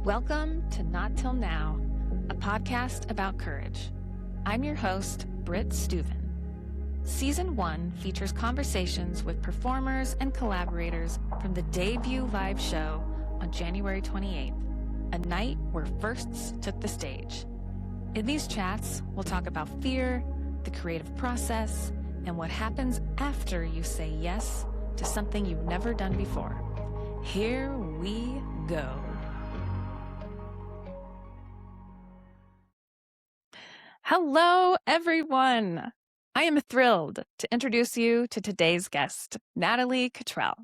Welcome to Not Till Now, a podcast about courage. I'm your host, Brit Stueven. Season 1 features conversations with performers and collaborators from the debut live show on January 28th, a night where firsts took the stage. In these chats, we'll talk about fear, the creative process, and what happens after you say yes to something you've never done before. Here we go. Hello, everyone. I am thrilled to introduce you to today's guest, Natalie Cottrell.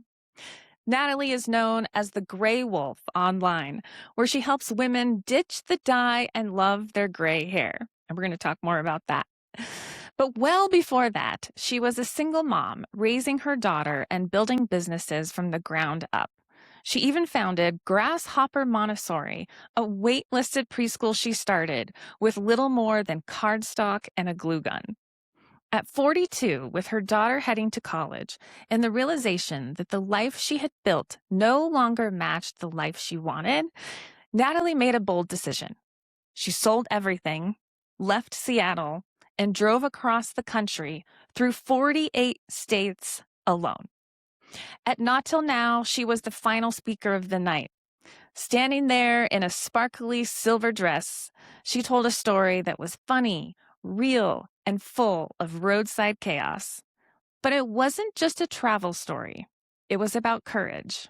Natalie is known as the Grey Wolf online, where she helps women ditch the dye and love their gray hair. And we're going to talk more about that. But well before that, she was a single mom, raising her daughter and building businesses from the ground up. She even founded Grasshopper Montessori, a waitlisted preschool she started with little more than cardstock and a glue gun. At 42, with her daughter heading to college, and the realization that the life she had built no longer matched the life she wanted, Natalie made a bold decision. She sold everything, left Seattle, and drove across the country through 48 states alone. At Not Till Now, she was the final speaker of the night. Standing there in a sparkly silver dress, she told a story that was funny, real, and full of roadside chaos. But it wasn't just a travel story. It was about courage.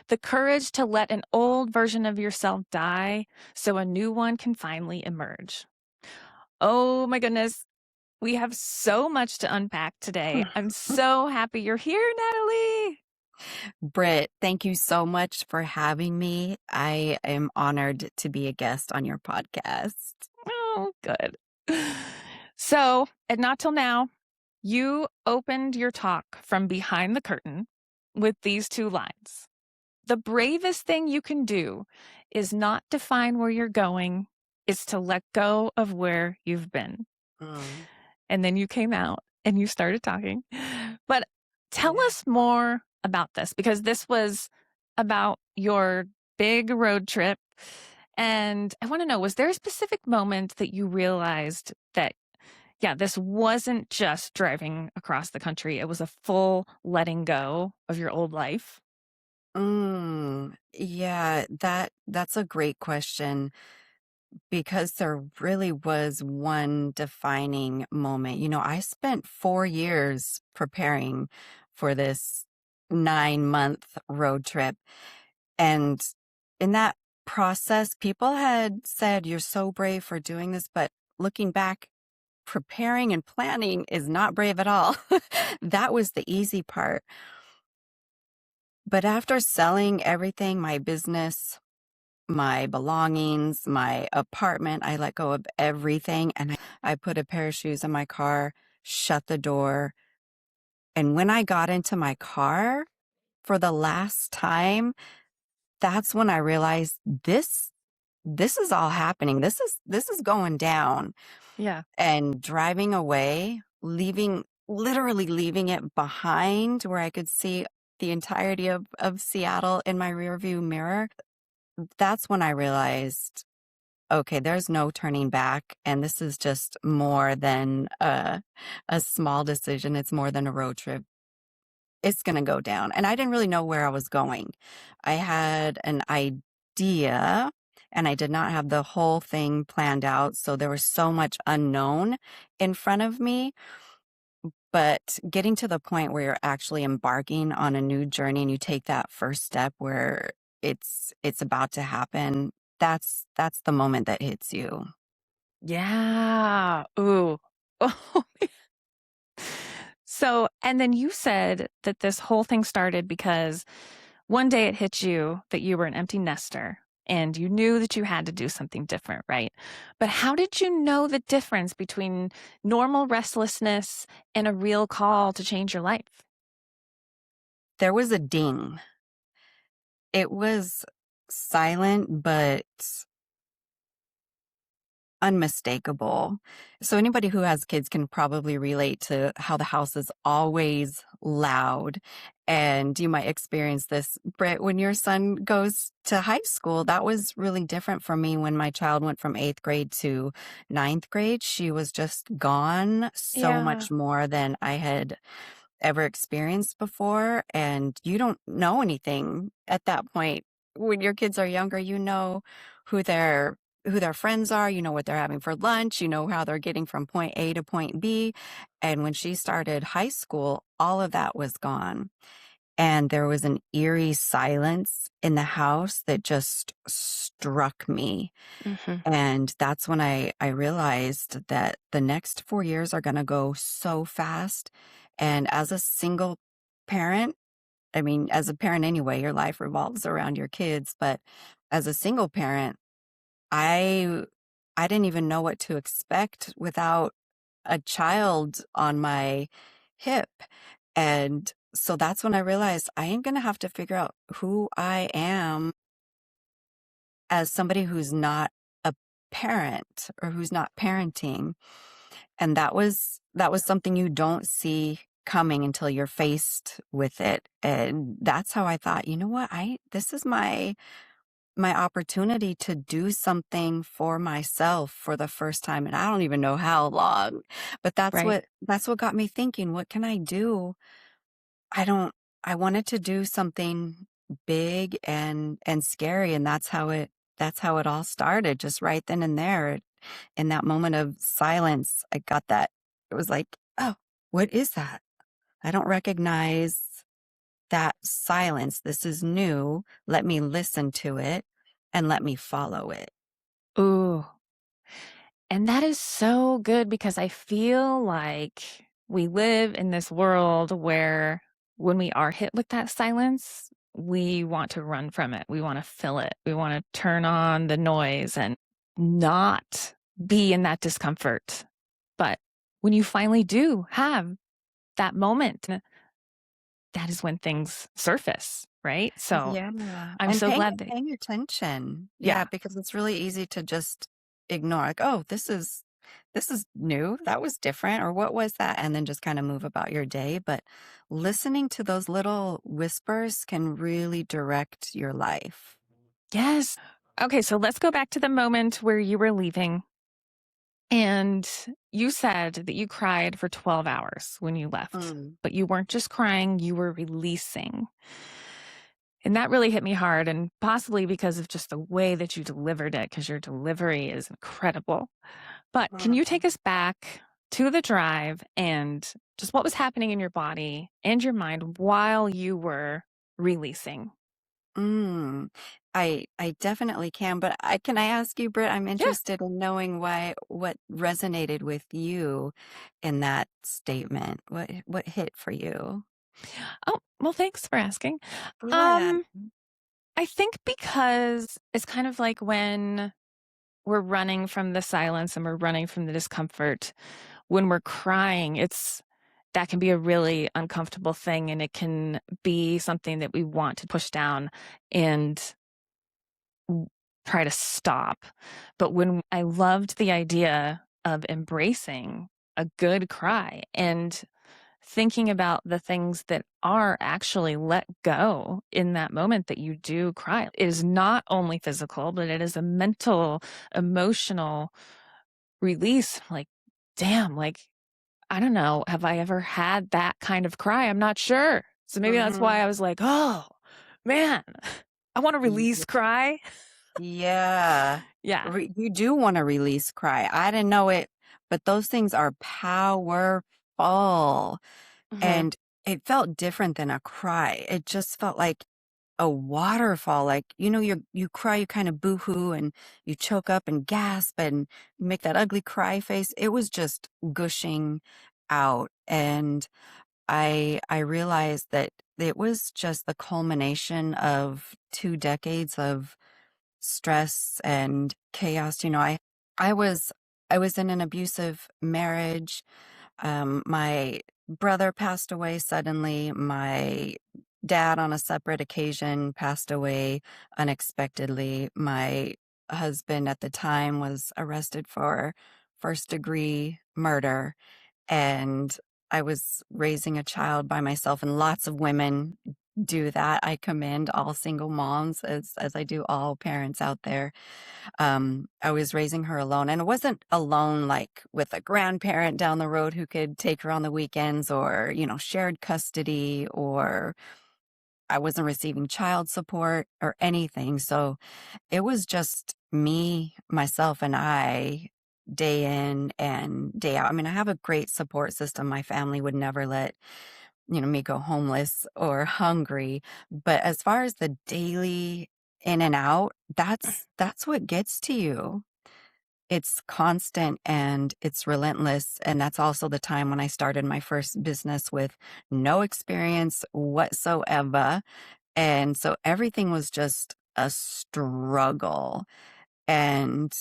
The courage to let an old version of yourself die so a new one can finally emerge. Oh my goodness. We have so much to unpack today. I'm so happy you're here, Natalie. Brit, thank you so much for having me. I am honored to be a guest on your podcast. Oh, good. So, at Not Till Now, you opened your talk from behind the curtain with these two lines. The bravest thing you can do is not define where you're going, it's to let go of where you've been. And then you came out and you started talking. But tell us more about this, because this was about your big road trip. And I want to know, was there a specific moment that you realized that, this wasn't just driving across the country, it was a full letting go of your old life? Yeah, that's a great question, because there really was one defining moment. I spent 4 years preparing for this 9-month road trip. And in that process, people had said, "You're so brave for doing this." But looking back, preparing and planning is not brave at all. That was the easy part. But after selling everything, my business, my belongings, my apartment, I let go of everything. And I put a pair of shoes in my car, shut the door. And when I got into my car for the last time, that's when I realized this is all happening. This is going down. Yeah. And driving away, literally leaving it behind where I could see the entirety of Seattle in my rearview mirror. That's when I realized, okay, there's no turning back. And this is just more than a small decision. It's more than a road trip. It's going to go down. And I didn't really know where I was going. I had an idea, and I did not have the whole thing planned out. So there was so much unknown in front of me. But getting to the point where you're actually embarking on a new journey and you take that first step where it's about to happen, that's the moment that hits you. Yeah. Ooh. Oh. So, and then you said that this whole thing started because one day it hit you that you were an empty nester and you knew that you had to do something different, right? But how did you know the difference between normal restlessness and a real call to change your life? There was a ding. It was silent, but unmistakable. So anybody who has kids can probably relate to how the house is always loud. And you might experience this, Britt, when your son goes to high school. That was really different for me when my child went from eighth grade to ninth grade. She was just gone so Yeah. much more than I had ever experienced before. And you don't know anything at that point. When your kids are younger, you know who their friends are, you know what they're having for lunch, you know how they're getting from point A to point B. And when she started high school, all of that was gone. And there was an eerie silence in the house that just struck me. Hmm. And that's when I realized that the next 4 years are going to go so fast. And as a single parent, I mean, as a parent anyway, your life revolves around your kids. But as a single parent, I I didn't even know what to expect without a child on my hip. And so that's when I realized I am going to have to figure out who I am as somebody who's not a parent or who's not parenting. And that was something you don't see coming until you're faced with it. And that's how I thought, you know what? I this is my opportunity to do something for myself for the first time, and I don't even know how long. But Right. that's what got me thinking, what can I do? I don't I wanted to do something big and scary, and that's how it all started, just right then and there. In that moment of silence, I got that. It was like, "Oh, what is that? I don't recognize that silence. This is new. Let me listen to it and let me follow it." Ooh. And that is so good because I feel like we live in this world where when we are hit with that silence, we want to run from it. We want to fill it. We want to turn on the noise and not be in that discomfort. But when you finally do have that moment, that is when things surface, right? So Yeah, I'm and so paying glad that, paying attention. Yeah, yeah. because it's really easy to just ignore, like, "Oh, this is new. That was different," or "What was that?" And then just kinda move about your day. But listening to those little whispers can really direct your life. Yes. Okay, so let's go back to the moment where you were leaving. And you said that you cried for 12 hours when you left, Mm. but you weren't just crying, you were releasing. And that really hit me hard, and possibly because of just the way that you delivered it, because your delivery is incredible. But can you take Mhm. us back to the drive and just what was happening in your body and your mind while you were releasing? Mm. I definitely can, but I ask you, Britt, I'm Yeah. interested in knowing what resonated with you in that statement. What hit for you? Oh, well, thanks for asking. Yeah. Um, I think because it's kind of like when we're running from the silence and we're running from the discomfort. When we're crying, that can be a really uncomfortable thing, and it can be something that we want to push down and w- try to stop. But when I loved the idea of embracing a good cry and thinking about the things that are actually let go in that moment that you do cry. It is not only physical, but it is a mental, emotional release. Like, damn, like, I don't know, have I ever had that kind of cry? I'm not sure. So maybe that's why I Mhm. was like, oh, man, I want to Ye release cry. yeah. Yeah. You do wanna release cry. I didn't know it, but those things are powerful, Hmm. and it felt different than a cry. It just felt like a waterfall, like, you cry, you kinda boohoo, and you choke up and gasp and make that ugly cry face. It was just gushing out, and I realized that it was just the culmination of 2 decades of stress and chaos. I was in an abusive marriage. My brother passed away suddenly. My dad, on a separate occasion, passed away unexpectedly. My husband at the time was arrested for first degree murder. And I was raising a child by myself, and lots of women do that. I commend all single moms as I do all parents out there. I was raising her alone, and it wasn't alone like with a grandparent down the road who could take her on the weekends, or, shared custody, or I wasn't receiving child support or anything. So it was just me, myself, and I, day in and day out. I mean, I have a great support system. My family would never let, me go homeless or hungry. But as far as the daily in and out, that's what gets to you. It's constant and it's relentless. And that's also the time when I started my first business with no experience whatsoever. And so everything was just a struggle. And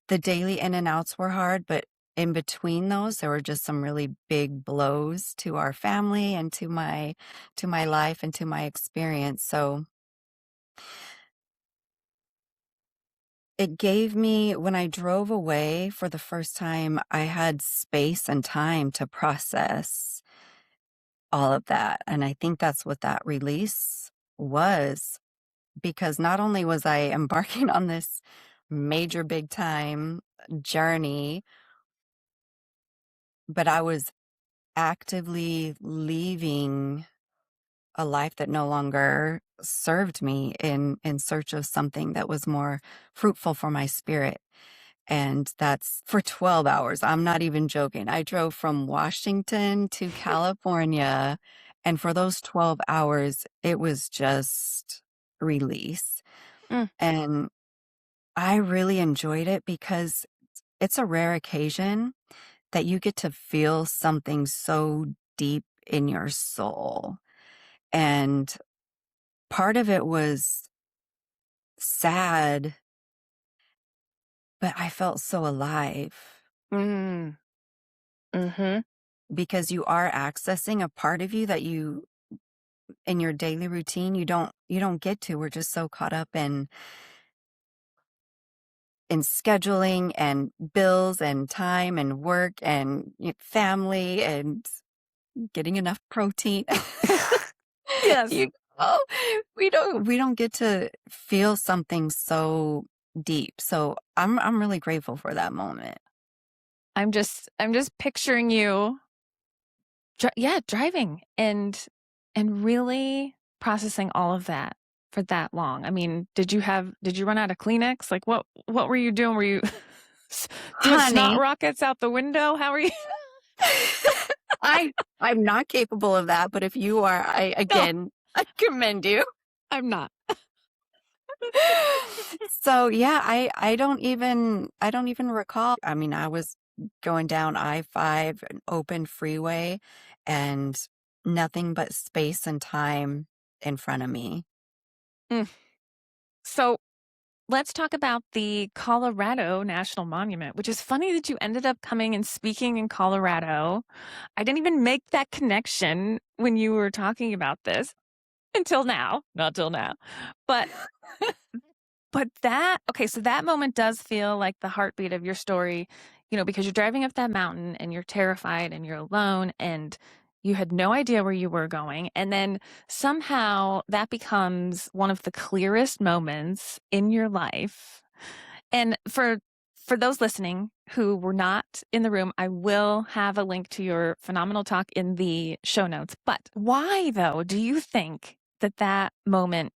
the daily in and outs were hard, but in between those, there were just some really big blows to our family and to my life and to my experience. So it gave me, when I drove away for the first time, I had space and time to process all of that. And I think that's what that release was, because not only was I embarking on this major big time journey, but I was actively leaving a life that no longer served me in search of something that was more fruitful for my spirit. And that's for 12 hours. I'm not even joking. I drove from Washington to California, and for those 12 hours, it was just release. Mm. And I really enjoyed it because it's a rare occasion that you get to feel something so deep in your soul. And part of it was sad, but I felt so alive Mm. Mm-hmm. because you are accessing a part of you that you, in your daily routine, you don't get to. We're just so caught up in scheduling and bills and time and work and family and getting enough protein. Yes. You know, we don't get to feel something so deep. So I'm really grateful for that moment. I'm just picturing you driving and really processing all of that for that long. I mean, did you run out of Kleenex? Like what were you doing? Were you doing snot Honey, rockets out the window? How are you? I'm not capable of that, but if you are, No, I commend you. I'm not. So yeah, I don't even recall. I mean, I was going down I-5, an open freeway, and nothing but space and time in front of me. Mm. So let's talk about the Colorado National Monument, which is funny that you ended up coming and speaking in Colorado. I didn't even make that connection when you were talking about this until now, not till now. But so that moment does feel like the heartbeat of your story, because you're driving up that mountain and you're terrified and you're alone and you had no idea where you were going. And then somehow that becomes one of the clearest moments in your life. And for those listening who were not in the room, I will have a link to your phenomenal talk in the show notes. But why, though, do you think that moment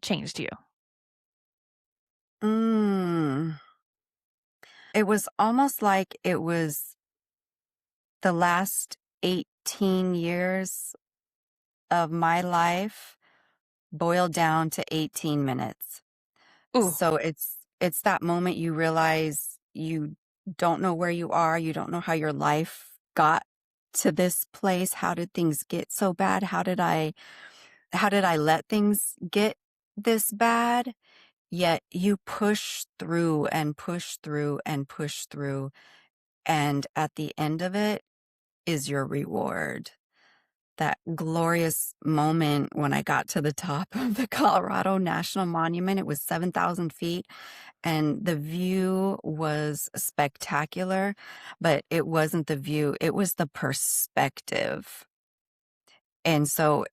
changed you? Mm. It was almost like it was the last 18 years of my life boiled down to 18 minutes. Ooh. So it's that moment you realize you don't know where you are, you don't know how your life got to this place. How did things get so bad? How did I let things get this bad? Yet you push through and push through and push through, and at the end of it is your reward. that glorious moment when I got to the top of the Colorado National Monument. It was 7,000 feet, and the view was spectacular, but it wasn't the view, it was the perspective. And so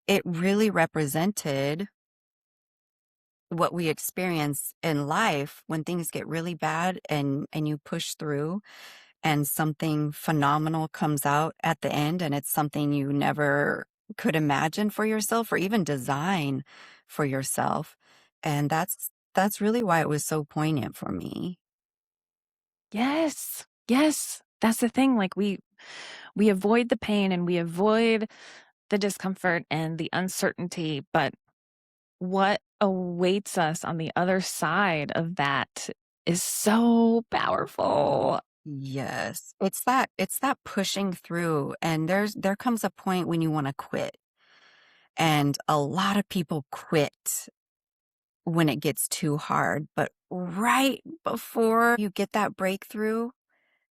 it really represented what we experience in life when things get really bad and you push through and something phenomenal comes out at the end, and it's something you never could imagine for yourself or even design for yourself. And that's really why it was so poignant for me. Yes. Yes. That's the thing. Like we avoid the pain and we avoid the discomfort and the uncertainty, but what awaits us on the other side of that is so powerful. Yes. It's that pushing through, and there comes a point when you want to quit. And a lot of people quit when it gets too hard, but right before you get that breakthrough,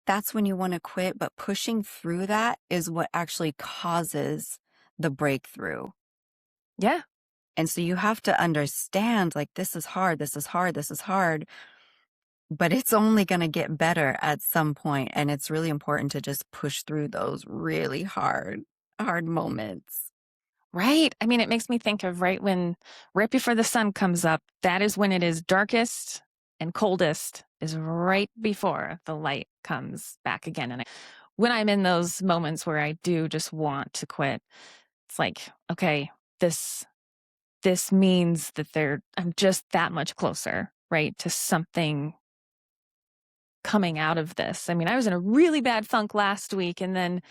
that's when you want to quit, but pushing through that is what actually causes the breakthrough. Yeah. And so you have to understand, like, this is hard, this is hard, this is hard, but it's only going to get better at some point, and it's really important to just push through those really hard moments. Right. I mean, it makes me think of right before the sun comes up, that is when it is darkest and coldest, is right before the light comes back again. And when I'm in those moments where I do just want to quit, it's like, okay, this this means that I'm just that much closer, right, to something coming out of this. I mean, I was in a really bad funk last week and then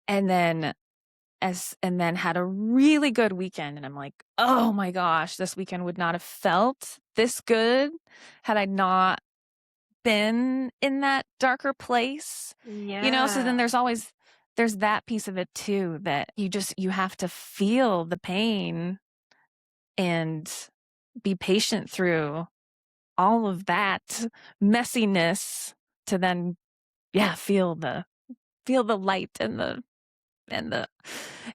and then had a really good weekend, and I'm like, "Oh my gosh, this weekend would not have felt this good had I not been in that darker place." So then Yeah. there's that piece of it too, that you have to feel the pain and be patient through all of that messiness to then, yeah, feel the light and the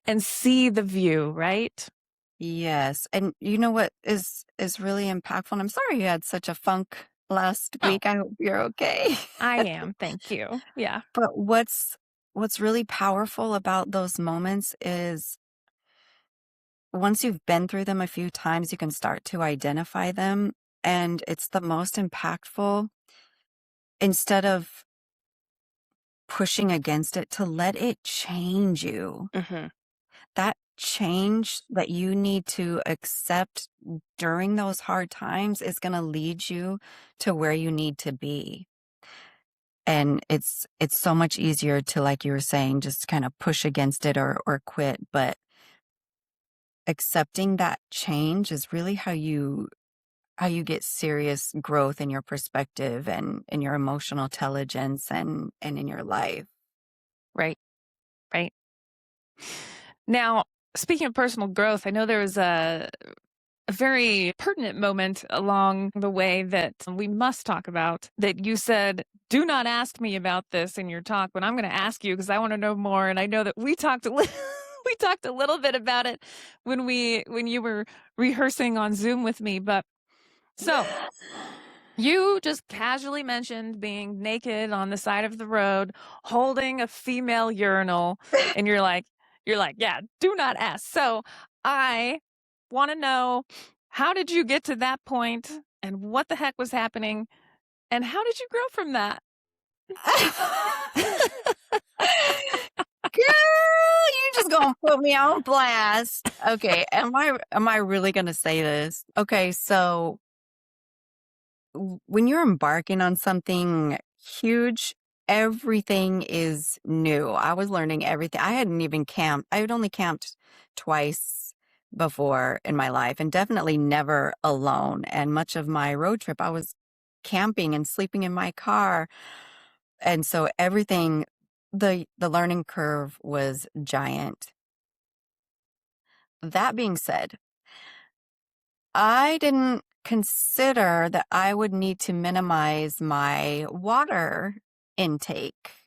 and see the view, right? Yes. And you know what is really impactful? And I'm sorry you had such a funk last Oh, week. I hope you're okay. I am. Thank you. Yeah. But what's really powerful about those moments is once you've been through them a few times, you can start to identify them, and it's the most impactful instead of pushing against it to let it change you. Mhm. That change that you need to accept during those hard times is going to lead you to where you need to be. And it's so much easier to, like you were saying, just kind of push against it or quit, but accepting that change is really how you get serious growth in your perspective and in your emotional intelligence and in your life. Right. Right. Now, speaking of personal growth, I know there was a very pertinent moment along the way that we must talk about, that you said, "Do not ask me about this in your talk, but I'm going to ask you because I want to know more." And I know that we talked we talked a little bit about it when you were rehearsing on Zoom with me, but so you just casually mentioned being naked on the side of the road, holding a female urinal, and you're like, "Yeah, do not ask." So I want to know, how did you get to that point, and what the heck was happening, and how did you grow from that? Girl, you just gonna put me on blast. Okay, am I really gonna say this? Okay, so when you're embarking on something huge, everything is new. I was learning everything. I hadn't even camped. I had only camped twice before in my life, and definitely never alone. And much of my road trip, I was camping and sleeping in my car. And so everything, the learning curve was giant. That being said, I didn't consider that I would need to minimize my water intake.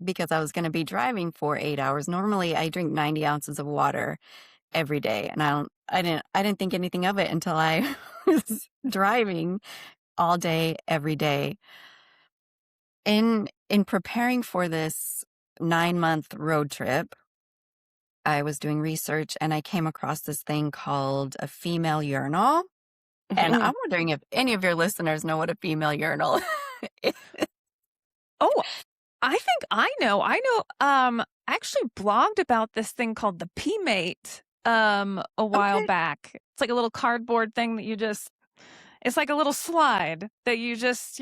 because I was going to be driving for 8 hours. Normally I drink 90 ounces of water every day. And I didn't think anything of it until I was driving all day, every day. In preparing for this 9-month road trip, I was doing research and I came across this thing called a female urinal. And I'm wondering if any of your listeners know what a female urinal is. Oh, I think I know. I actually blogged about this thing called the P-Mate a while Okay. back. It's like a little cardboard thing that it's like a little slide that you just,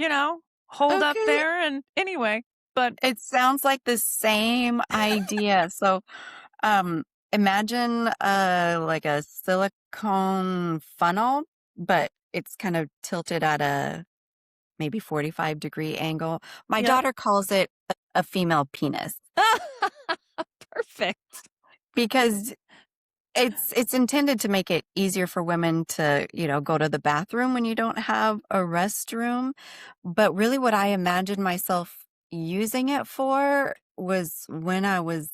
hold up Okay. there and anyway, but It sounds like the same idea. So, imagine like a silicone funnel, but it's kind of tilted at a maybe 45-degree angle. My yeah. daughter calls it a female penis Perfect. because it's intended to make it easier for women to, go to the bathroom when you don't have a restroom. But really what I imagined myself using it for was when I was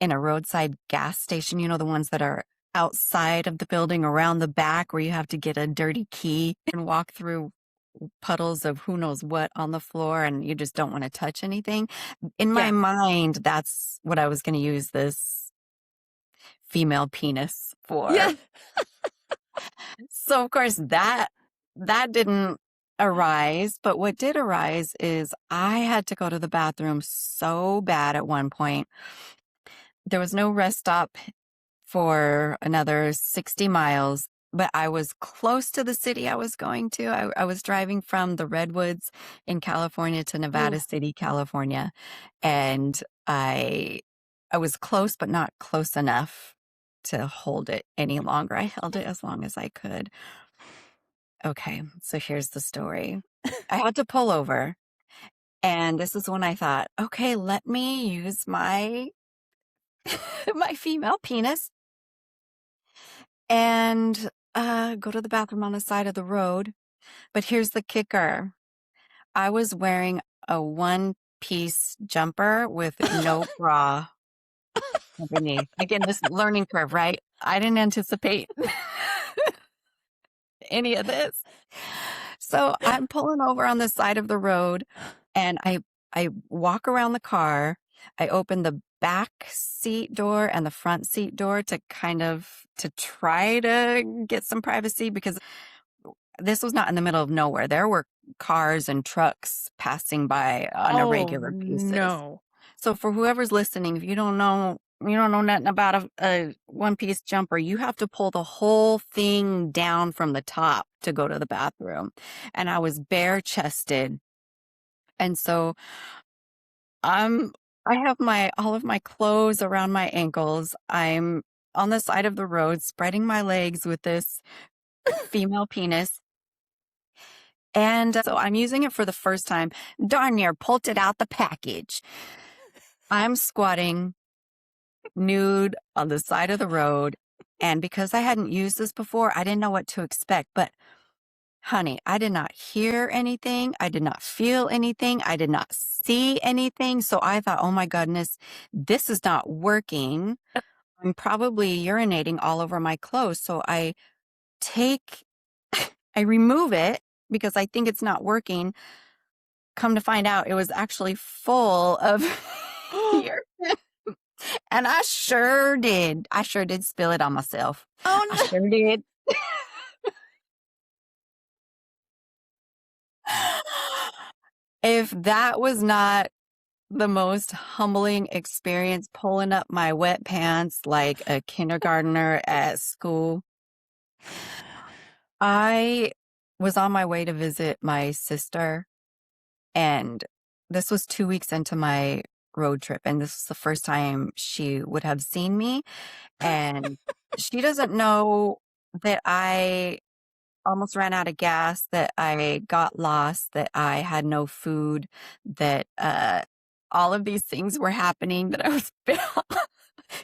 in a roadside gas station, the ones that are outside of the building around the back where you have to get a dirty key and walk through puddles of who knows what on the floor and you just don't want to touch anything. In my Yeah. mind, that's what I was going to use this female penis for. Yeah. So of course that didn't arise, but what did arise is I had to go to the bathroom so bad at one point. There was no rest stop for another 60 miles, but I was close to the city I was going to. I was driving from the Redwoods in California to Nevada Ooh. City, California, and I was close, but not close enough to hold it any longer. I held it as long as I could. Okay, so here's the story. I had to pull over, and this is when I thought, okay, let me use my my female penis and go to the bathroom on the side of the road. But here's the kicker. I was wearing a one-piece jumper with no bra underneath. Again, this learning curve, right? I didn't anticipate any of this. So I'm pulling over on the side of the road and I walk around the car. I open the back seat door and the front seat door to try to get some privacy because this was not in the middle of nowhere. There were cars and trucks passing by on a regular basis. No. So for whoever's listening, if you don't know nothing about a one-piece jumper, you have to pull the whole thing down from the top to go to the bathroom. And I was bare-chested. And so I have all of my clothes around my ankles. I'm on the side of the road, spreading my legs with this female penis. And so I'm using it for the first time. Darn near pulled it out the package. I'm squatting nude on the side of the road. And because I hadn't used this before, I didn't know what to expect. But honey, I did not hear anything. I did not feel anything. I did not see anything. So I thought, oh my goodness, this is not working. I'm probably urinating all over my clothes. So I remove it because I think it's not working. Come to find out, it was actually full of urine. And I sure did. I sure did spill it on myself. Oh, I no. sure did. If that was not the most humbling experience, pulling up my wet pants like a kindergartner at school, I was on my way to visit my sister, and this was 2 weeks into my road trip, and this was the first time she would have seen me, and she doesn't know that I almost ran out of gas, that I got lost, that I had no food, that all of these things were happening, that I was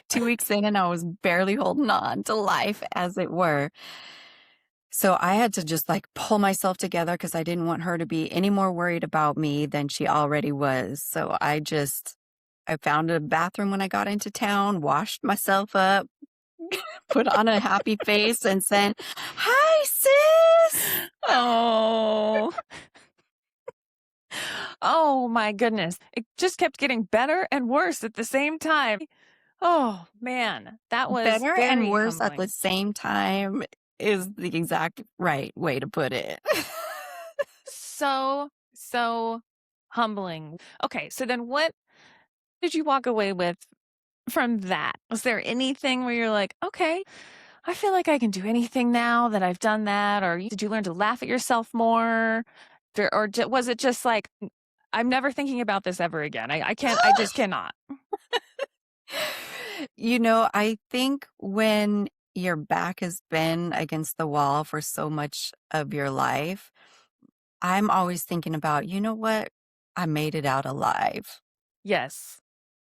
2 weeks in and I was barely holding on to life, as it were. So I had to just pull myself together because I didn't want her to be any more worried about me than she already was. So I I found a bathroom when I got into town, washed myself up, put on a happy face, and said, "Hi, sis." Oh. Oh my goodness. It just kept getting better and worse at the same time. Oh man, that was Better and very worse at the humbling. same time is the exact right way to put it. So humbling. Okay, so then what did you walk away with from that? Was there anything where you're like, okay, I feel like I can do anything now that I've done that? Or did you learn to laugh at yourself more? Was it just like, I'm never thinking about this ever again? I can't, I just cannot. I think when your back has been against the wall for so much of your life, I'm always thinking about, you know what? I made it out alive. Yes.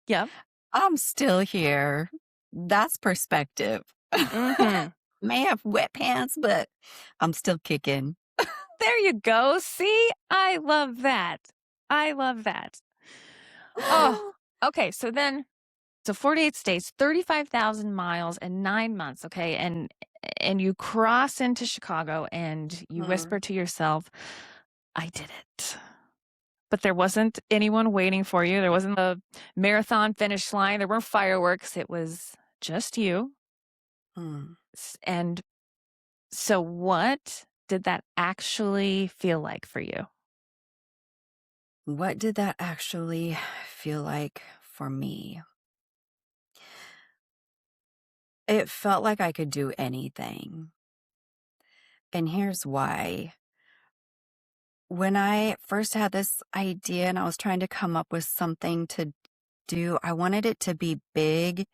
Yep. I'm still here. That's perspective. Mm-hmm. May have wet pants, but I'm still kicking. There you go. See, I love that. I love that. Oh, okay. So 48 states, 35,000 miles and 9 months. Okay. And you cross into Chicago and you whisper to yourself, I did it. But there wasn't anyone waiting for you. There wasn't a marathon finish line. There weren't fireworks. It was just you. Hmm. And so what did that actually feel like for you? What did that actually feel like for me? It felt like I could do anything. And here's why. When I first had this idea and I was trying to come up with something to do, I wanted it to be big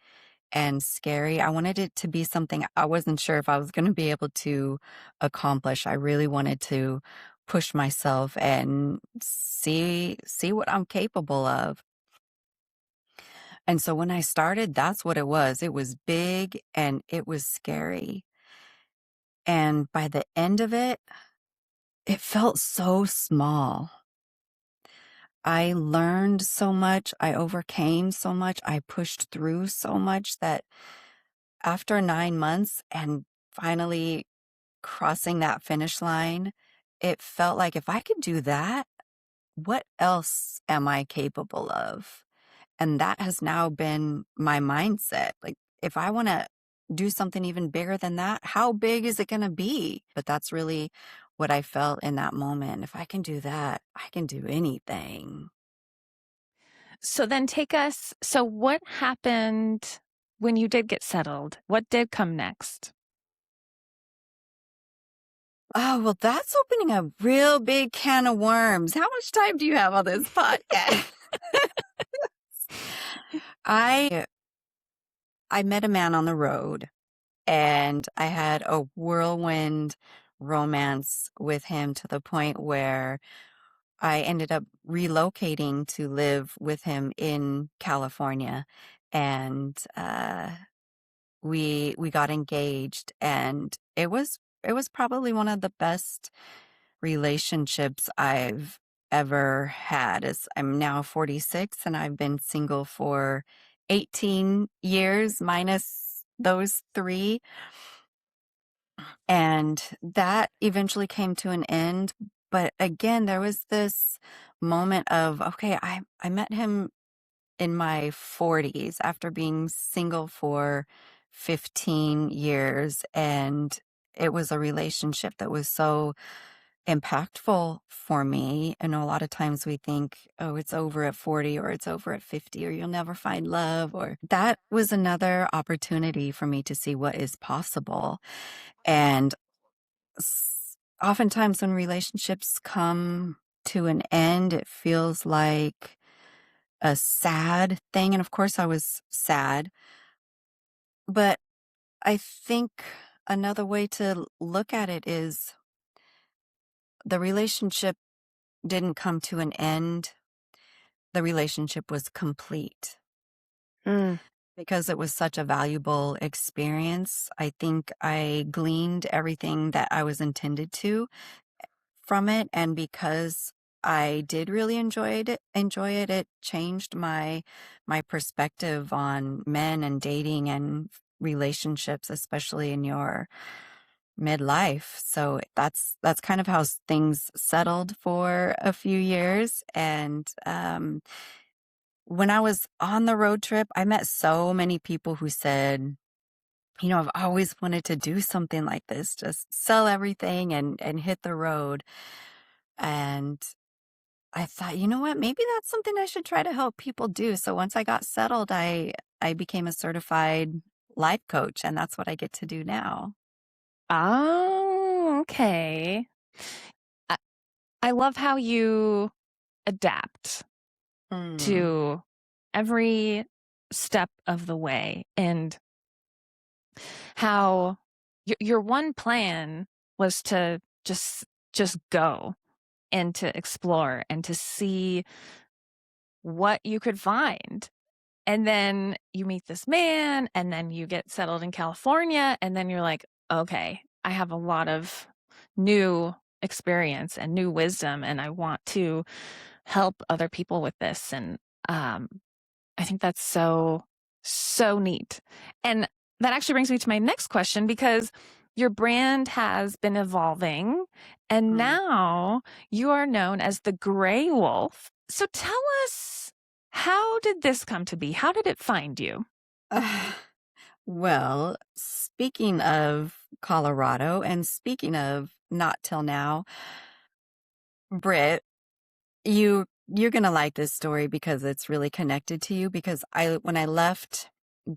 and scary. I wanted it to be something I wasn't sure if I was going to be able to accomplish. I really wanted to push myself and see what I'm capable of. And so when I started, that's what it was. It was big and it was scary. And by the end of it, it felt so small. I learned so much. I overcame so much. I pushed through so much that after 9 months and finally crossing that finish line, it felt like if I could do that, what else am I capable of? And that has now been my mindset. Like, if I want to do something even bigger than that, how big is it going to be? But that's really what I felt in that moment. If I can do that, I can do anything. So then so what happened when you did get settled? What did come next? Oh, well, that's opening a real big can of worms. How much time do you have on this podcast? I I met a man on the road and I had a whirlwind romance with him to the point where I ended up relocating to live with him in California, and we got engaged, and it was probably one of the best relationships I've ever had. As I'm now 46 and I've been single for 18 years minus those 3. And that eventually came to an end. But again, there was this moment of, okay, I met him in my 40s after being single for 15 years. And it was a relationship that was so impactful for me. I know a lot of times we think, oh, it's over at 40 or it's over at 50 or you'll never find love. Or that was another opportunity for me to see what is possible. And oftentimes when relationships come to an end, it feels like a sad thing. And of course, I was sad. But I think another way to look at it is the relationship didn't come to an end. The relationship was complete Mm. because it was such a valuable experience. I think I gleaned everything that I was intended to from it. And because I did really enjoy it. It changed my perspective on men and dating and relationships, especially in your midlife. So that's kind of how things settled for a few years. And when I was on the road trip, I met so many people who said, I've always wanted to do something like this, just sell everything and hit the road. And I thought, you know what, maybe that's something I should try to help people do. So once I got settled, I became a certified life coach, and that's what I get to do now. Oh, okay. I, I love how you adapt Mm. to every step of the way, and how your one plan was to just go and to explore and to see what you could find. And then you meet this man, and then you get settled in California, and then you're like, okay, I have a lot of new experience and new wisdom, and I want to help other people with this. And um, I think that's so neat. And that actually brings me to my next question, because your brand has been evolving, and Mm. now you are known as the Gray Wolf. So tell us, how did this come to be? How did it find you? Well, speaking of Colorado and speaking of Not Till Now, Brit, you're gonna like this story because it's really connected to you. Because when I left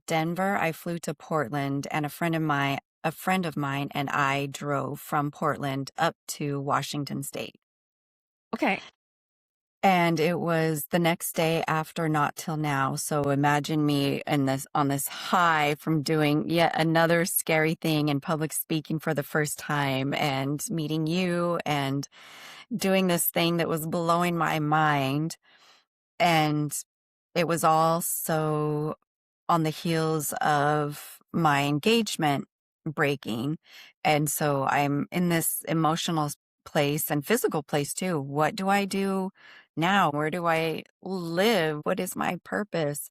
Denver, I flew to Portland, and a friend of mine and I drove from Portland up to Washington State. Okay. And it was the next day after Not Till Now. So imagine me on this high from doing yet another scary thing in public speaking for the first time, and meeting you and doing this thing that was blowing my mind. And it was all so on the heels of my engagement breaking. And so I'm in this emotional place and physical place too. What do I do now? Where do I live? What is my purpose?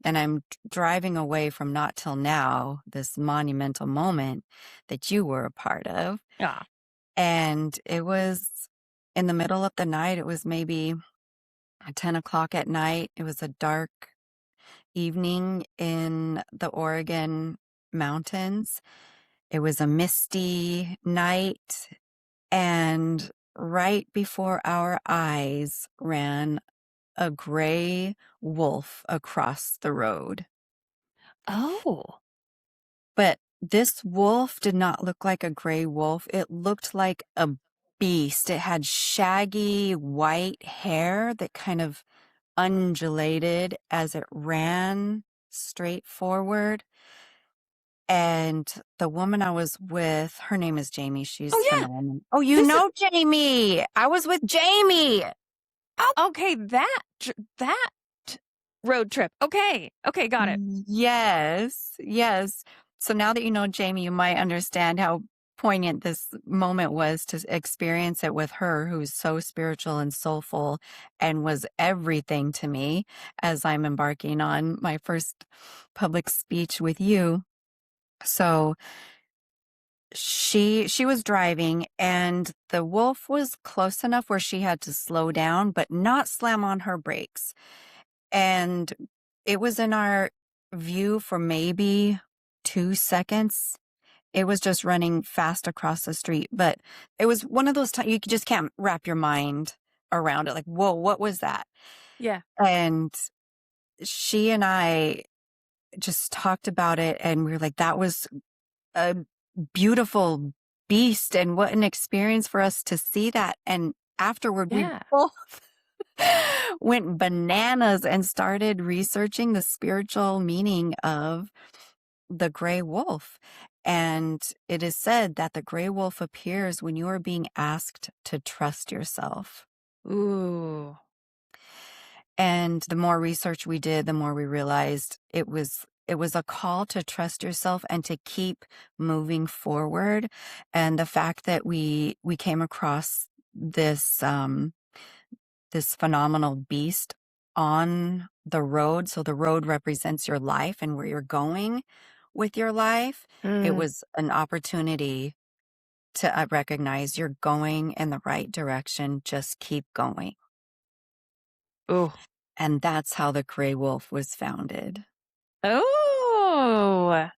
And I'm driving away from Not Till Now, this monumental moment that you were a part of. Yeah. And it was in the middle of the night. It was maybe 10 o'clock at night. It was a dark evening in the Oregon mountains. It was a misty night, and right before our eyes ran a gray wolf across the road. Oh. But this wolf did not look like a gray wolf. It looked like a beast. It had shaggy white hair that kind of undulated as it ran straight forward. And the woman I was with, her name is Jamie. She's Oh yeah. phenomenal. Oh, you This is know Jamie. I was with Jamie. okay. That road trip. Okay. Okay, got it. Yes, yes. So now that you know Jamie, you might understand how poignant this moment was to experience it with her, who's so spiritual and soulful and was everything to me as I'm embarking on my first public speech with you. So she was driving, and the wolf was close enough where she had to slow down but not slam on her brakes. And it was in our view for maybe 2 seconds. It was just running fast across the street, but it was one of those times you just can't wrap your mind around it. Like, whoa, what was that? Yeah. And she and I just talked about it, and we were like, that was a beautiful beast, and what an experience for us to see that. And afterward, we Yeah. both went bananas and started researching the spiritual meaning of the gray wolf. And it is said that the gray wolf appears when you are being asked to trust yourself. Ooh. And the more research we did, the more we realized it was a call to trust yourself and to keep moving forward. And the fact that we came across this this phenomenal beast on the road. So the road represents your life and where you're going with your life. It Mm. was an opportunity to recognize you're going in the right direction. Just keep going. Oh. And that's how the Gray Wolf was founded. Oh.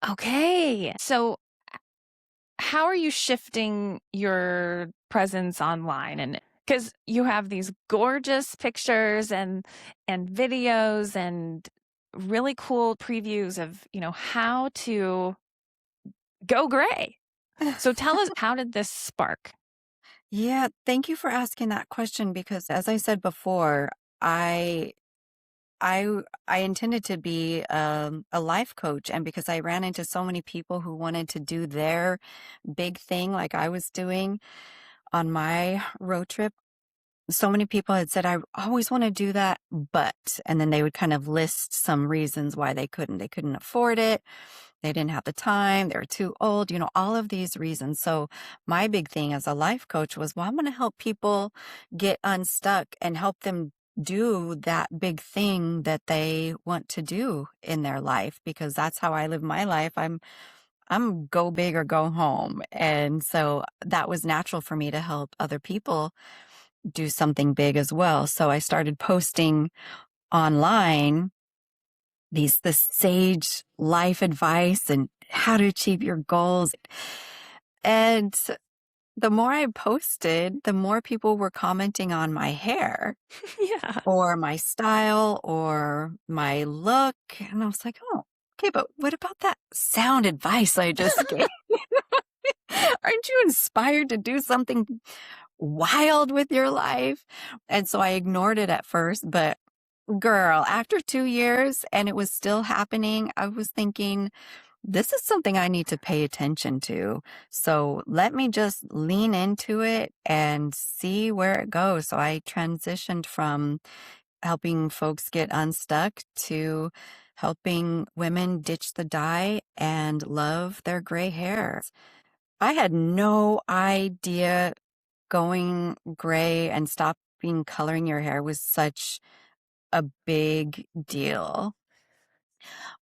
Okay. So how are you shifting your presence online? And because you have these gorgeous pictures and videos and really cool previews of, how to go gray. So tell us, how did this spark? Yeah, thank you for asking that question because as I said before, I I intended to be a life coach, and because I ran into so many people who wanted to do their big thing like I was doing on my road trip, so many people had said, I always want to do that, but, and then they would kind of list some reasons why they couldn't. They couldn't afford it. They didn't have the time. They were too old, all of these reasons. So my big thing as a life coach was, well, I'm going to help people get unstuck and help them do that big thing that they want to do in their life, because that's how I live my life. I'm go big or go home. And so that was natural for me to help other people do something big as well. So I started posting online this sage life advice and how to achieve your goals. And the more I posted, the more people were commenting on my hair Yeah. or my style or my look. And I was like, oh, okay, but what about that sound advice I just gave? Aren't you inspired to do something wild with your life? And so I ignored it at first, but girl, after 2 years and it was still happening, I was thinking, this is something I need to pay attention to. So let me just lean into it and see where it goes. So I transitioned from helping folks get unstuck to helping women ditch the dye and love their gray hair. I had no idea going gray and stopping coloring your hair was such a big deal.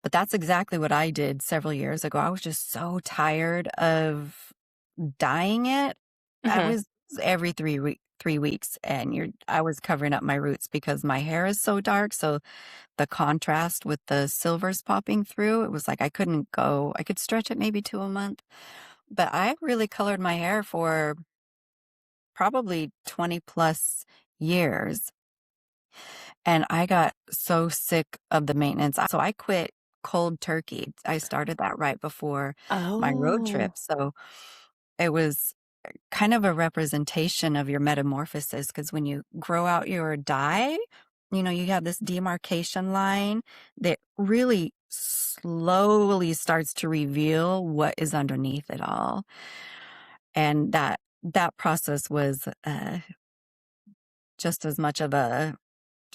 But that's exactly what I did several years ago. I was just so tired of dyeing it. I Mhm. was every 3 weeks, and I was covering up my roots because my hair is so dark. So the contrast with the silvers popping through, it was like I could stretch it maybe to a month. But I really colored my hair for probably 20 plus years. And I got so sick of the maintenance. So I quit cold turkey. I started that right before my road Oh. trip. So it was kind of a representation of your metamorphosis, because when you grow out your dye, you have this demarcation line that really slowly starts to reveal what is underneath it all. And that process was just as much of a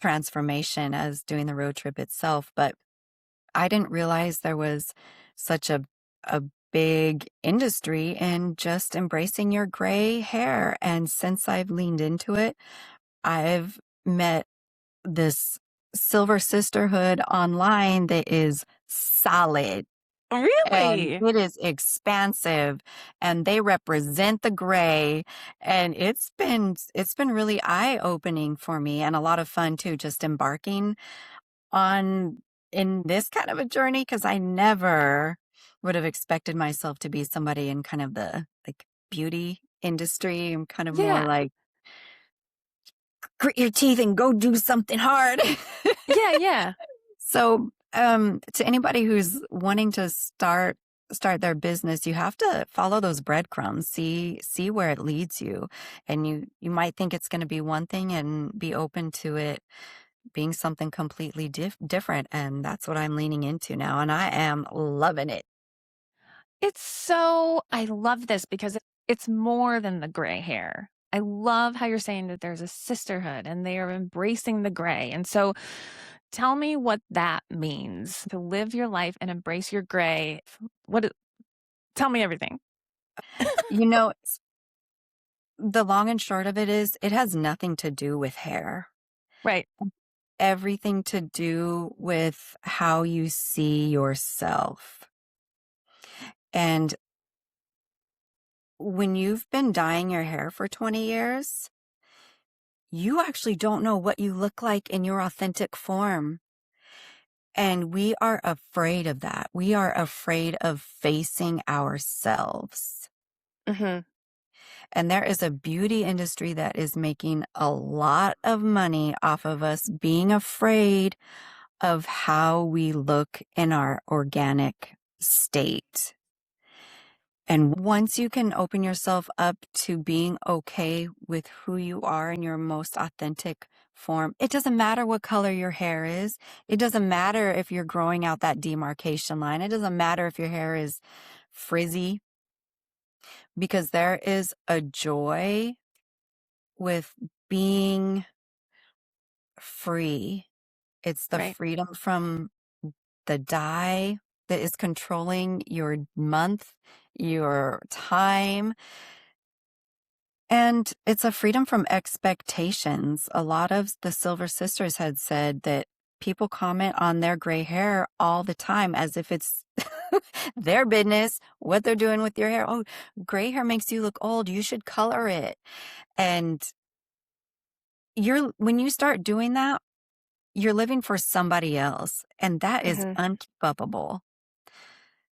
transformation as doing the road trip itself. But I didn't realize there was such a big industry in just embracing your gray hair. And since I've leaned into it, I've met this silver sisterhood online that is solid and Really? it is expansive, and they represent the gray, and it's been really eye-opening for me and a lot of fun too, just embarking on in this kind of a journey, because I never would have expected myself to be somebody in kind of the like beauty industry. I'm kind of more Yeah. like grit your teeth and go do something hard. Yeah, yeah. So, to anybody who's wanting to start their business, you have to follow those breadcrumbs, see where it leads you. And you might think it's going to be one thing and be open to it being something completely different. And that's what I'm leaning into now. And I am loving it. I love this because it's more than the gray hair. I love how you're saying that there's a sisterhood and they are embracing the gray. And so tell me what that means to live your life and embrace your gray. Tell me everything. You know, the long and short of it is it has nothing to do with hair. Right. Everything to do with how you see yourself. And when you've been dyeing your hair for 20 years, you actually don't know what you look like in your authentic form. And we are afraid of that. We are afraid of facing ourselves. Mm-hmm. And there is a beauty industry that is making a lot of money off of us being afraid of how we look in our organic state. And once you can open yourself up to being okay with who you are in your most authentic form, it doesn't matter what color your hair is. It doesn't matter if you're growing out that demarcation line. It doesn't matter if your hair is frizzy, because there is a joy with being free. It's the Right. freedom from the dye that is controlling your month, your time. And it's a freedom from expectations. A lot of the Silver Sisters had said that people comment on their gray hair all the time as if it's their business, what they're doing with your hair. Oh, gray hair makes you look old. You should color it. And when you start doing that, you're living for somebody else. And that is Mm-hmm. unkeepable.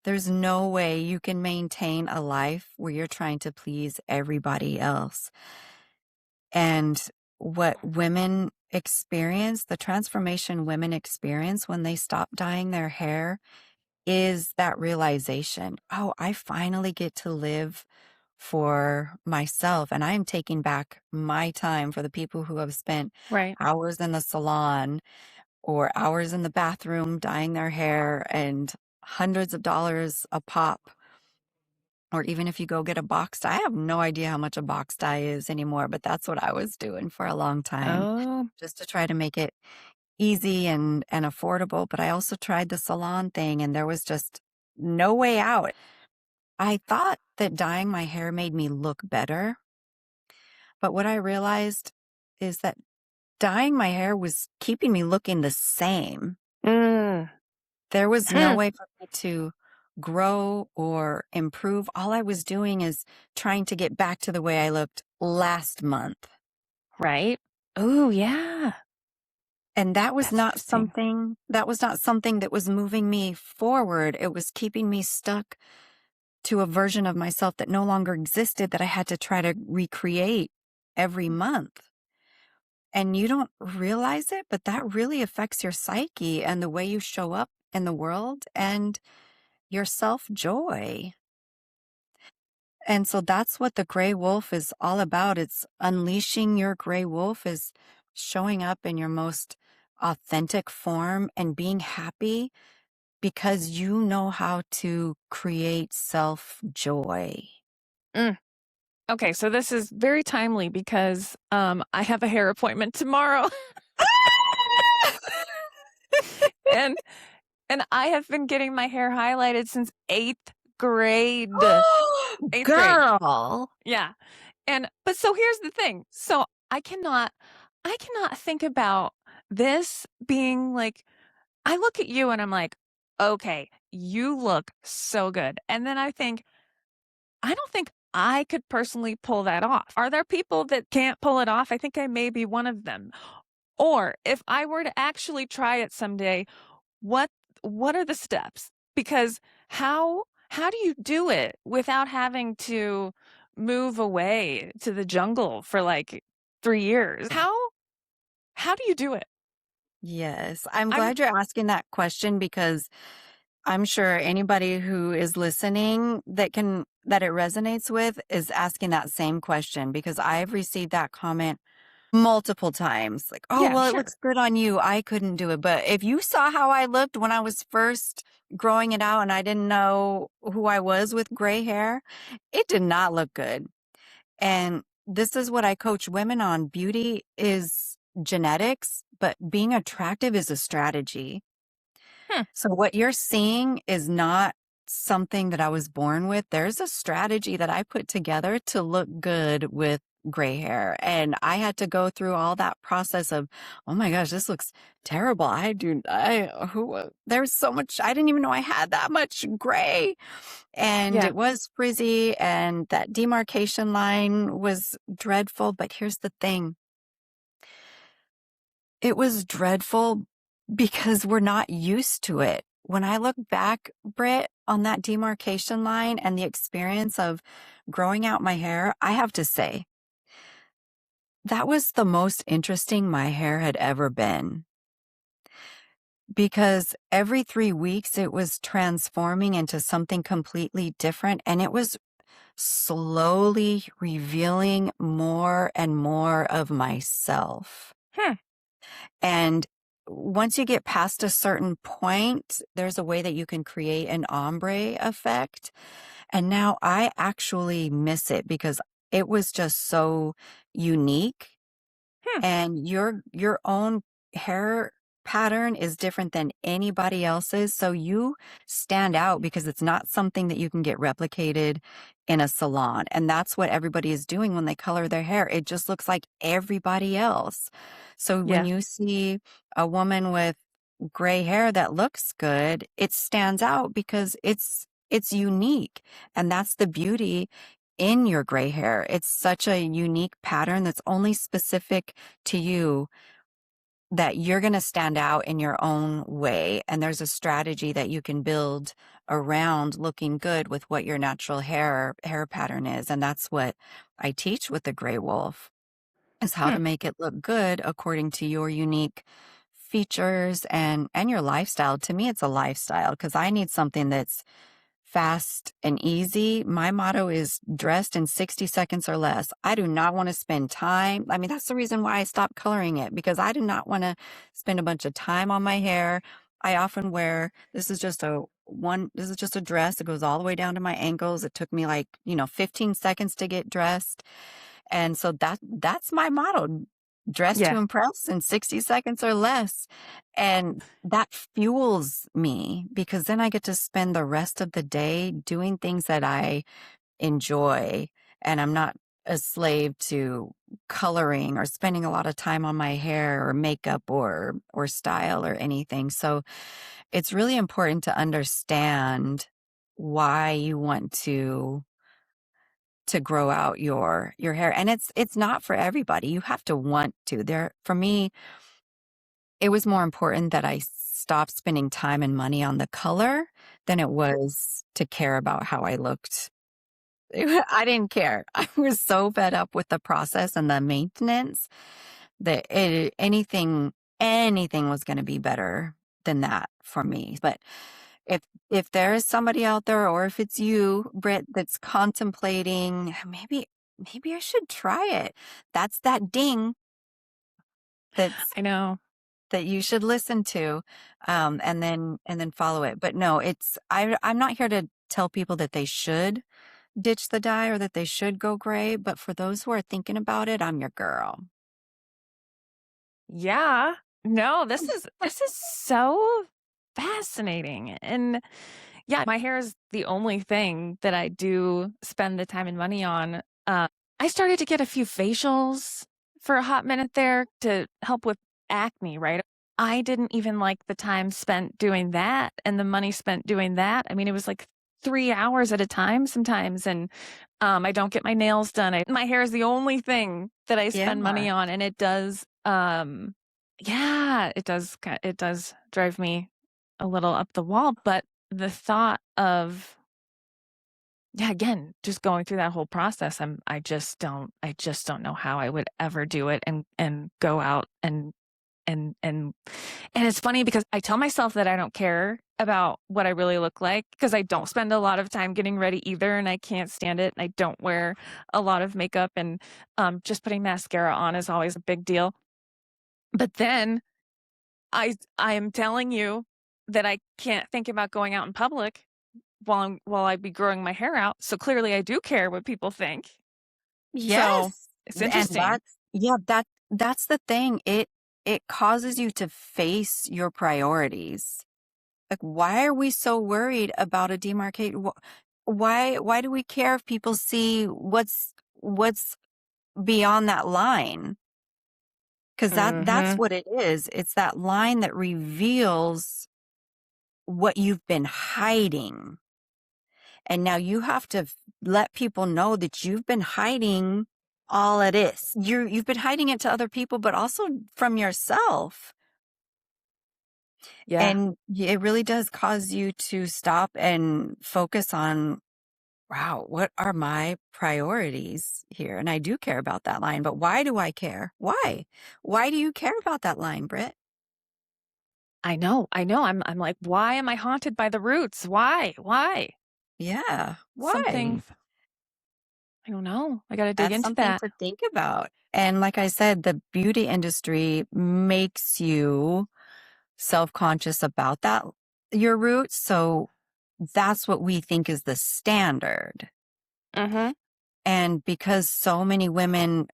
There's no way you can maintain a life where you're trying to please everybody else. And what women experience, the transformation women experience when they stop dyeing their hair, is that realization, oh, I finally get to live for myself. And I am taking back my time for the people who have spent Right. hours in the salon or hours in the bathroom dyeing their hair and hundreds of dollars a pop. Or even if you go get a box dye, I have no idea how much a box dye is anymore, but that's what I was doing for a long time, Oh, just to try to make it easy and affordable. But I also tried the salon thing and there was just no way out. I thought that dyeing my hair made me look better, but what I realized is that dyeing my hair was keeping me looking the same. mm. There was no Hmm. way for me to grow or improve. All I was doing is trying to get back to the way I looked last month. Right. Oh, yeah. And that was That's not interesting. something that was moving me forward. It was keeping me stuck to a version of myself that no longer existed that I had to try to recreate every month. And you don't realize it, but that really affects your psyche and the way you show up in the world and your self-joy. And so that's what the gray wolf is all about. It's unleashing your gray wolf, is showing up in your most authentic form and being happy because you know how to create self-joy. Mm. Okay, so this is very timely because I have a hair appointment tomorrow. and and I have been getting my hair highlighted since 8th grade. 8th grade. Girl. Yeah. But so here's the thing. So I cannot think about this being like, I look at you and I'm like, okay, you look so good. And then I think, I don't think I could personally pull that off. Are there people that can't pull it off? I think I may be one of them. Or if I were to actually try it someday, what what are the steps? Because how do you do it without having to move away to the jungle for like 3 years? How do you do it? Yes, I'm I'm glad you're asking that question because I'm sure anybody who is listening that it resonates with is asking that same question, because I've received that comment multiple times. Like, oh, yeah, well, it sure. looks good on you. I couldn't do it. But if you saw how I looked when I was first growing it out and I didn't know who I was with gray hair, it did not look good. And this is what I coach women on. Beauty is genetics, but being attractive is a strategy. Hmm. So what you're seeing is not something that I was born with. There's a strategy that I put together to look good with gray hair. And I had to go through all that process of, oh my gosh, this looks terrible. There's so much, I didn't even know I had that much gray. And Yeah. it was frizzy, and that demarcation line was dreadful. But here's the thing. It was dreadful because we're not used to it. When I look back, Britt, on that demarcation line and the experience of growing out my hair, I have to say, that was the most interesting my hair had ever been. Because every 3 weeks it was transforming into something completely different. And it was slowly revealing more and more of myself. Hmm. And once you get past a certain point, there's a way that you can create an ombre effect. And now I actually miss it because it was just so unique. Hmm. And your own hair pattern is different than anybody else's. So you stand out because it's not something that you can get replicated in a salon. And that's what everybody is doing when they color their hair. It just looks like everybody else. So when Yeah. you see a woman with gray hair that looks good, it stands out because it's unique. And that's the beauty in your gray hair. It's such a unique pattern that's only specific to you, that you're going to stand out in your own way. And there's a strategy that you can build around looking good with what your natural hair pattern is. And that's what I teach with the gray wolf, is how Hmm. to make it look good according to your unique features and your lifestyle. To me, it's a lifestyle because I need something that's fast and easy. My motto is dressed in 60 seconds or less. I do not want to spend time. I mean, that's the reason why I stopped coloring it, because I do not want to spend a bunch of time on my hair. I often wear, this is just a dress. It goes all the way down to my ankles. It took me 15 seconds to get dressed. And so that's my motto. Dress to Yeah. impress in 60 seconds or less. And that fuels me because then I get to spend the rest of the day doing things that I enjoy. And I'm not a slave to coloring or spending a lot of time on my hair or makeup or style or anything. So it's really important to understand why you want to grow out your hair. And it's not for everybody. You have to want to. For me, it was more important that I stopped spending time and money on the color than it was to care about how I looked. I didn't care. I was so fed up with the process and the maintenance that anything was going to be better than that for me. But if if there is somebody out there, or if it's you, Britt, that's contemplating, maybe I should try it. That's that ding that's I know. that you should listen to, and then follow it. But no, I'm not here to tell people that they should ditch the dye or that they should go gray. But for those who are thinking about it, I'm your girl. Yeah. No, this is so fascinating. And yeah, my hair is the only thing that I do spend the time and money on. I started to get a few facials for a hot minute there to help with acne, right? I didn't even like the time spent doing that and the money spent doing that. I mean, it was like 3 hours at a time sometimes. And I don't get my nails done. My hair is the only thing that I Yeah. spend money on. And it does, yeah, it does drive me a little up the wall. But the thought of, yeah, again, just going through that whole process, I just don't know how I would ever do it and go out and it's funny because I tell myself that I don't care about what I really look like because I don't spend a lot of time getting ready either, and I can't stand it. And I don't wear a lot of makeup, and just putting mascara on is always a big deal. But then I am telling you that I can't think about going out in public while I be growing my hair out. So clearly I do care what people think. So Yes. it's And interesting. that's the thing. It causes you to face your priorities. Like, why are we so worried about a demarcate? Why do we care if people see what's beyond that line. Because that's Mm-hmm. what it is. It's that line that reveals what you've been hiding. And now you have to let people know that you've been hiding all of this. You've been hiding it to other people, but also from yourself. Yeah. And it really does cause you to stop and focus on, wow, what are my priorities here? And I do care about that line, but why do I care? Why? Why do you care about that line, Britt? I know. I'm like, why am I haunted by the roots? Why? Why? Yeah. Something, Why? I don't know. I got to dig That's into something that. to think about. And like I said, the beauty industry makes you self-conscious about that, your roots. So that's what we think is the standard. Mm-hmm. And because so many women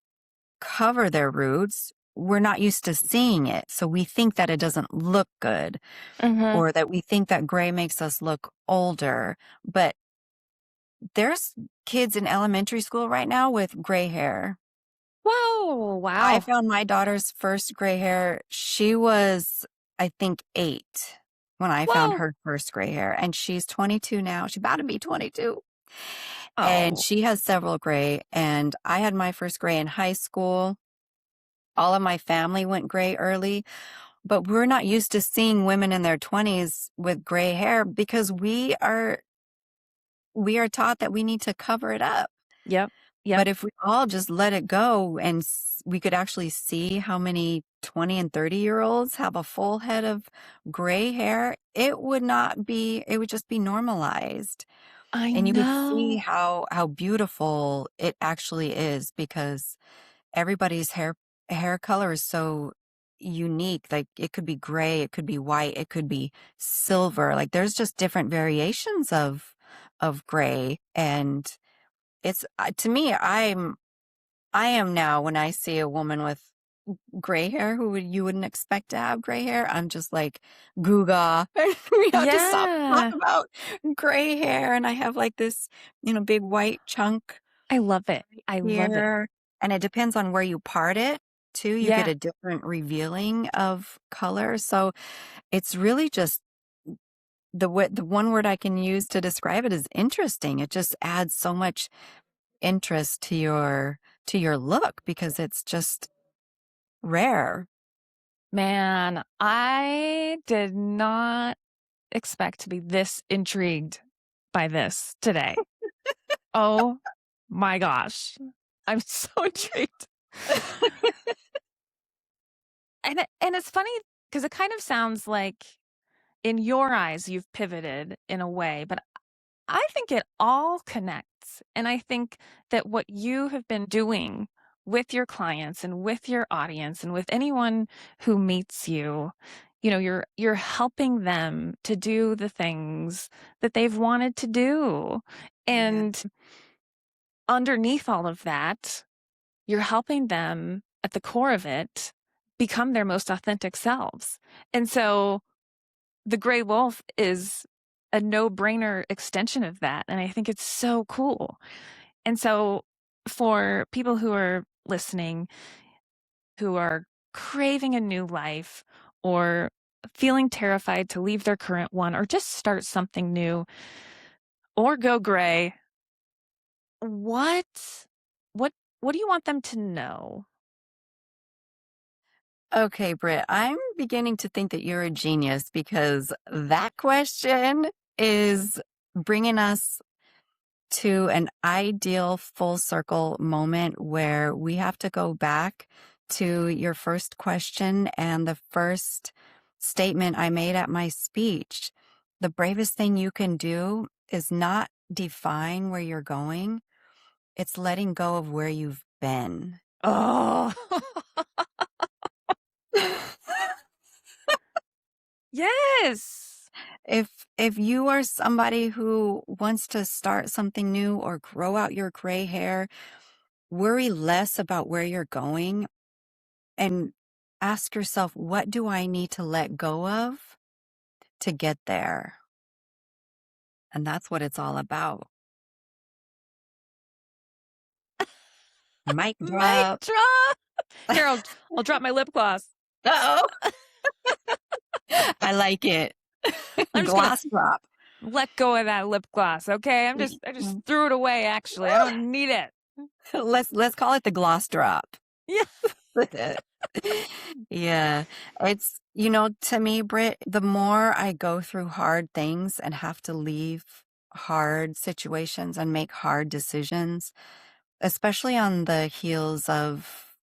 cover their roots, we're not used to seeing it. So we think that it doesn't look good, Mm-hmm. or that we think that gray makes us look older. But there's kids in elementary school right now with gray hair. Whoa. I Wow. found my daughter's first gray hair. She was, I think, 8 when I found Whoa. her first gray hair, and she's 22 now. She's about to be 22. And Oh, she has several gray, and I had my first gray in high school. All of my family went gray early, but we're not used to seeing women in their 20s with gray hair because we are taught that we need to cover it up. yep. Yep. But if we all just let it go and we could actually see how many 20 and 30-year-olds have a full head of gray hair, it would just be normalized. I And you would see know. how beautiful it actually is, because everybody's hair color is so unique. Like, it could be gray, it could be white, it could be silver. Like, there's just different variations of gray. And it's to me, I am now, when I see a woman with gray hair you wouldn't expect to have gray hair, I'm just like, "Goo-gaw." We have to stop and talk Yeah. about gray hair, and I have, like, this, big white chunk I love it. I love it. here, and it depends on where you part it too. You get Yeah. a different revealing of color, so it's really just the one word I can use to describe it is interesting. It just adds so much interest to your look because it's just rare. Man, I did not expect to be this intrigued by this today. Oh my gosh. I'm so intrigued. And it's funny because it kind of sounds like in your eyes you've pivoted in a way, but I think it all connects. And I think that what you have been doing with your clients and with your audience and with anyone who meets you, you're helping them to do the things that they've wanted to do. Yeah. And underneath all of that, you're helping them at the core of it become their most authentic selves. And so the gray wolf is a no-brainer extension of that. And I think it's so cool. And so for people who are listening, who are craving a new life or feeling terrified to leave their current one or just start something new or go gray, what what what do you want them to know? Okay, Britt, I'm beginning to think that you're a genius, because that question is bringing us to an ideal full circle moment where we have to go back to your first question and the first statement I made at my speech. The bravest thing you can do is not define where you're going, it's letting go of where you've been. Oh, yes. If you are somebody who wants to start something new or grow out your gray hair, worry less about where you're going and ask yourself, what do I need to let go of to get there? And that's what it's all about. Mic Mic drop. drop. Here, I'll drop my lip gloss. Uh-oh. I like it. I'm just Gloss drop. let go of that lip gloss, okay? I just threw it away, actually. I don't need it. Let's call it the gloss drop. Yeah. Yeah. It's, to me, Britt, the more I go through hard things and have to leave hard situations and make hard decisions, especially on the heels of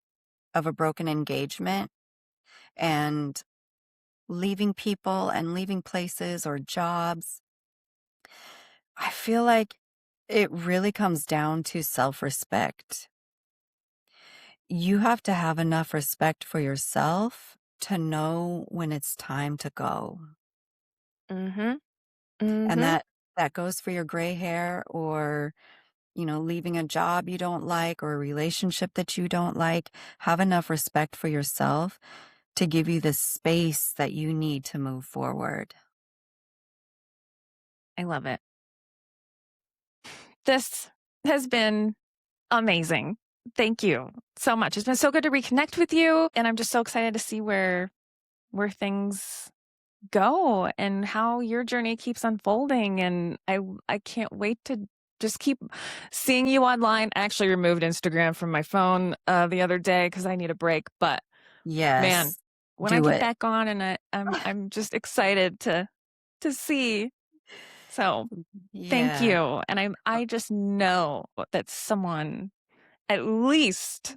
a broken engagement and leaving people and leaving places or jobs, I feel like it really comes down to self-respect. You have to have enough respect for yourself to know when it's time to go. Mm-hmm. And Mm-hmm. that goes for your gray hair or, leaving a job you don't like or a relationship that you don't like. Have enough respect for yourself to give you the space that you need to move forward. I love it. This has been amazing. Thank you so much. It's been so good to reconnect with you. And I'm just so excited to see where things go and how your journey keeps unfolding. And I can't wait to just keep seeing you online. I actually removed Instagram from my phone the other day because I need a break. But man, Yes, when I do get it. back on, and I'm just excited to see. So thank Yeah. you. And I just know that someone, at least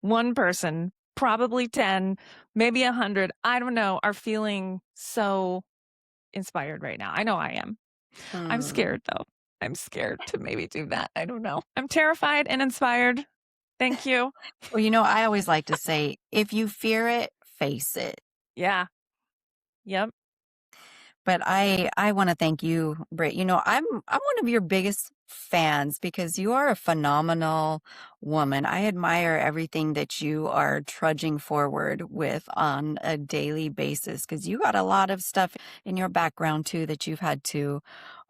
one person, probably 10, maybe 100, I don't know, are feeling so inspired right now. I know I am. I'm Mm. scared though. I'm scared to maybe do that. I don't know. I'm terrified and inspired. Thank you. Well, I always like to say, if you fear it, face it. Yeah. Yep. But I want to thank you, Britt. I'm one of your biggest fans because you are a phenomenal woman. I admire everything that you are trudging forward with on a daily basis because you got a lot of stuff in your background too that you've had to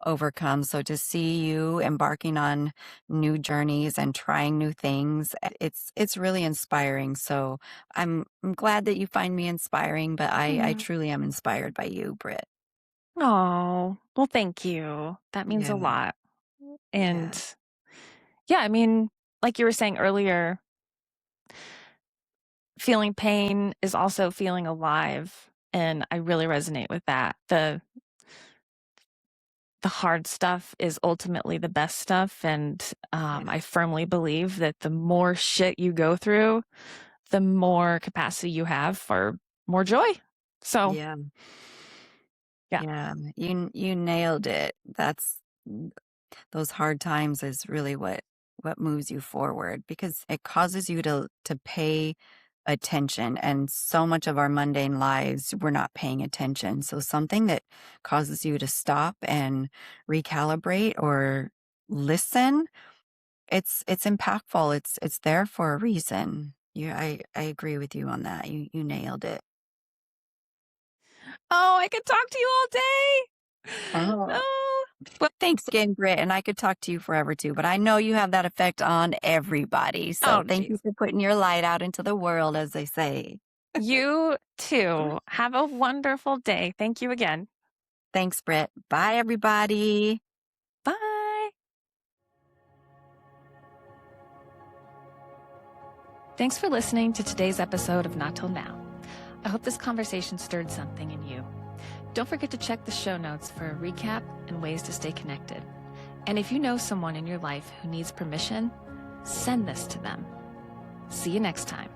overcome. So to see you embarking on new journeys and trying new things, it's really inspiring. So I'm glad that you find me inspiring, but I truly am inspired by you, Britt. Oh, well, thank you. That means a Yeah. lot. Yeah. And yeah, I mean, like you were saying earlier, feeling pain is also feeling alive. And I really resonate with that. The hard stuff is ultimately the best stuff. And Yeah. I firmly believe that the more shit you go through, the more capacity you have for more joy. So Yeah. yeah. Yeah. You nailed it. That's those hard times is really what moves you forward because it causes you to pay attention, and so much of our mundane lives we're not paying attention. So something that causes you to stop and recalibrate or listen, it's impactful. It's there for a reason. I agree with you on that. You nailed it. Oh, I could talk to you all day. Oh. Oh, Well, thanks again, Britt. And I could talk to you forever too, but I know you have that effect on everybody. So oh, thank you geez. for putting your light out into the world, as they say. You too. Have a wonderful day. Thank you again. Thanks, Britt. Bye, everybody. Bye. Thanks for listening to today's episode of Not Till Now. I hope this conversation stirred something in you. Don't forget to check the show notes for a recap and ways to stay connected. And if you know someone in your life who needs permission, send this to them. See you next time.